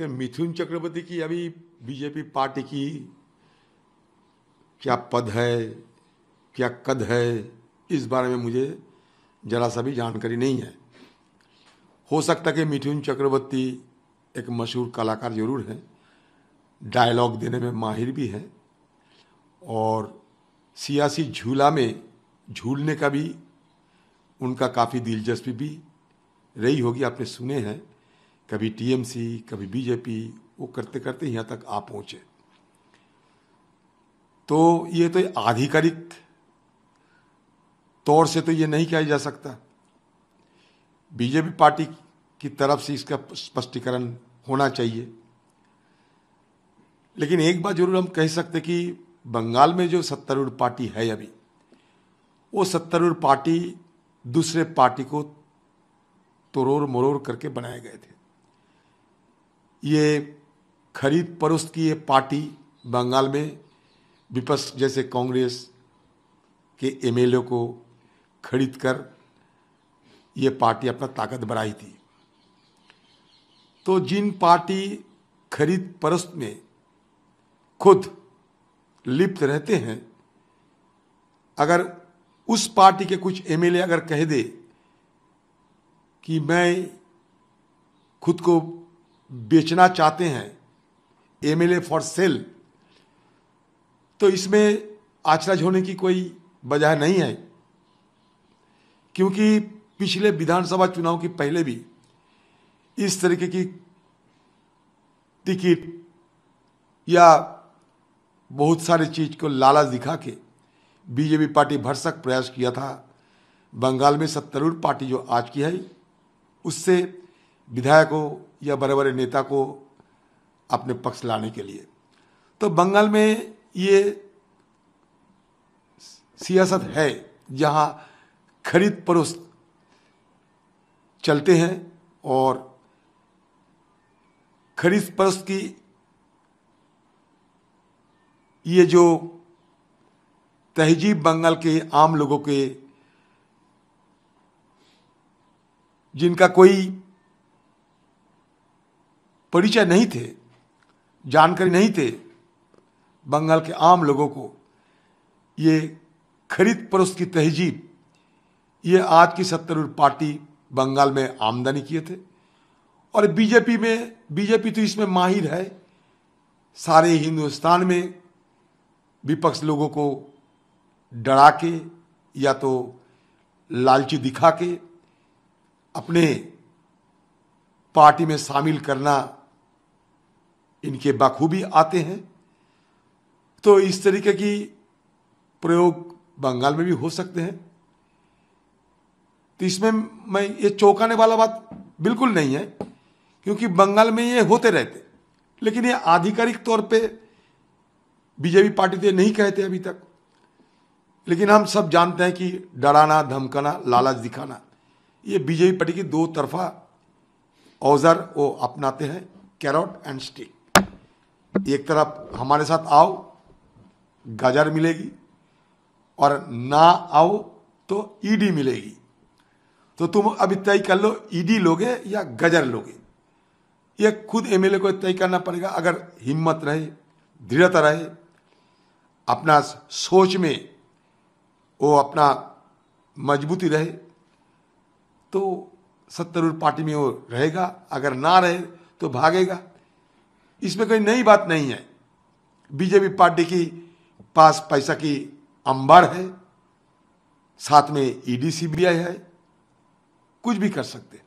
देखिए, मिथुन चक्रवर्ती की अभी बीजेपी पार्टी की क्या पद है, क्या कद है, इस बारे में मुझे जरा सा भी जानकारी नहीं है। हो सकता है कि मिथुन चक्रवर्ती एक मशहूर कलाकार जरूर हैं, डायलॉग देने में माहिर भी हैं और सियासी झूला में झूलने का भी उनका काफ़ी दिलचस्पी भी रही होगी। आपने सुने हैं, कभी टीएमसी कभी बीजेपी, वो करते करते यहाँ तक आ पहुँचे। तो ये तो आधिकारिक तौर से तो ये नहीं किया जा सकता, बीजेपी पार्टी की तरफ से इसका स्पष्टीकरण होना चाहिए। लेकिन एक बात जरूर हम कह सकते कि बंगाल में जो सत्तारूढ़ पार्टी है अभी, वो सत्तारूढ़ पार्टी दूसरे पार्टी को तोड़ मरोड़ करके बनाए गए थे। ये खरीद फरोख्त की ये पार्टी बंगाल में विपक्ष जैसे कांग्रेस के एमएलए को खरीद कर ये पार्टी अपना ताकत बढ़ाई थी। तो जिन पार्टी खरीद फरोख्त में खुद लिप्त रहते हैं, अगर उस पार्टी के कुछ एमएलए अगर कह दे कि मैं खुद को बेचना चाहते हैं, एमएलए फॉर सेल, तो इसमें आश्चर्य होने की कोई वजह नहीं है, क्योंकि पिछले विधानसभा चुनाव की पहले भी इस तरीके की टिकट या बहुत सारी चीज को लालच दिखा के बीजेपी पार्टी भरसक प्रयास किया था बंगाल में सत्तारूढ़ पार्टी जो आज की है उससे विधायकों या बड़े बड़े नेता को अपने पक्ष लाने के लिए। तो बंगाल में ये सियासत है जहां खरीद फरोख्त चलते हैं और खरीद फरोख्त की ये जो तहजीब बंगाल के आम लोगों के, जिनका कोई परिचय नहीं थे, जानकारी नहीं थे, बंगाल के आम लोगों को ये खरीद फरोख्त की तहजीब, ये आज की सत्तारूढ़ पार्टी बंगाल में आमदनी किए थे। और बीजेपी तो इसमें माहिर है, सारे हिंदुस्तान में विपक्ष लोगों को डरा के या तो लालची दिखा के अपने पार्टी में शामिल करना इनके बखूबी आते हैं। तो इस तरीके की प्रयोग बंगाल में भी हो सकते हैं। तो इसमें मैं ये चौंकाने वाला बात बिल्कुल नहीं है, क्योंकि बंगाल में ये होते रहते, लेकिन ये आधिकारिक तौर पे बीजेपी पार्टी तो नहीं कहते अभी तक। लेकिन हम सब जानते हैं कि डराना, धमकाना, लालच दिखाना, ये बीजेपी पार्टी की दो तरफा औजार वो अपनाते हैं, कैरट एंड स्टिक। एक तरफ हमारे साथ आओ, गाजर मिलेगी, और ना आओ तो ईडी मिलेगी। तो तुम अभी तय कर लो, ईडी लोगे या गजर लोगे। ये खुद एमएलए को तय करना पड़ेगा। अगर हिम्मत रहे, दृढ़ता रहे, अपना सोच में वो अपना मजबूती रहे, तो सत्तारूढ़ पार्टी में वो रहेगा। अगर ना रहे तो भागेगा। इसमें कोई नई बात नहीं है। बीजेपी पार्टी की पास पैसा की अंबार है, साथ में ईडी सीबीआई है, कुछ भी कर सकते हैं।